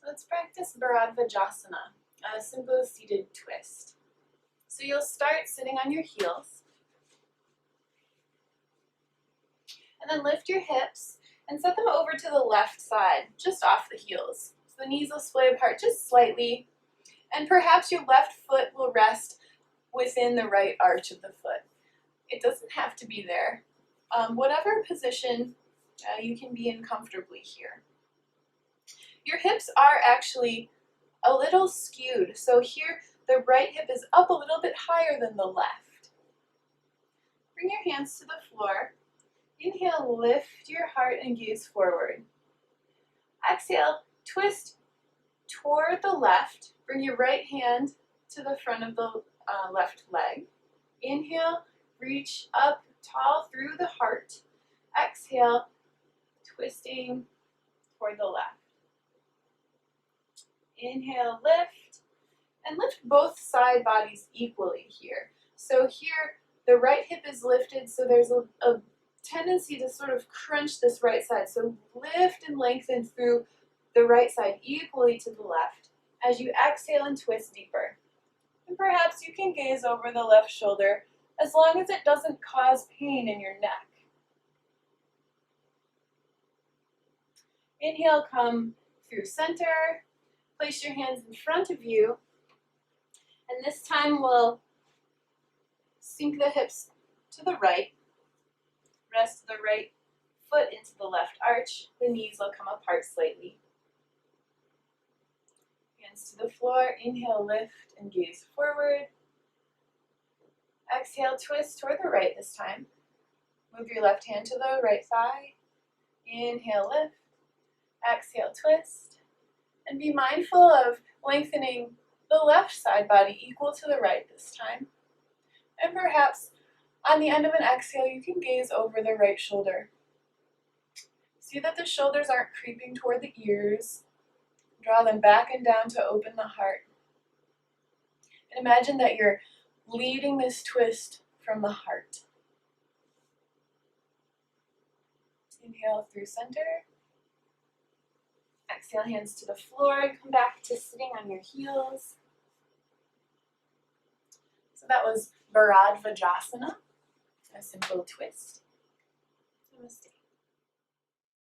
Let's practice Bharadvajasana, a simple seated twist. So you'll start sitting on your heels, and then lift your hips and set them over to the left side, just off the heels. So the knees will splay apart just slightly, and perhaps your left foot will rest within the right arch of the foot. It doesn't have to be there. Whatever position you can be in comfortably here. Your hips are actually a little skewed, so here the right hip is up a little bit higher than the left. Bring your hands to the floor. Inhale, lift your heart and gaze forward. Exhale, twist toward the left. Bring your right hand to the front of the left leg. Inhale, reach up tall through the heart. Exhale, twisting toward the left. Inhale, lift, and lift both side bodies equally here. So here, the right hip is lifted, so there's a tendency to sort of crunch this right side. So lift and lengthen through the right side equally to the left as you exhale and twist deeper. And perhaps you can gaze over the left shoulder as long as it doesn't cause pain in your neck. Inhale, come through center. Place your hands in front of you. And this time we'll sink the hips to the right. Rest the right foot into the left arch. The knees will come apart slightly. Hands to the floor. Inhale, lift, and gaze forward. Exhale, twist toward the right this time. Move your left hand to the right thigh. Inhale, lift. Exhale, twist. And be mindful of lengthening the left side body equal to the right this time. And perhaps on the end of an exhale, you can gaze over the right shoulder. See that the shoulders aren't creeping toward the ears. Draw them back and down to open the heart. And imagine that you're leading this twist from the heart. Inhale through center. Exhale, hands to the floor and come back to sitting on your heels. So that was Bharadvajasana, a simple twist. Namaste.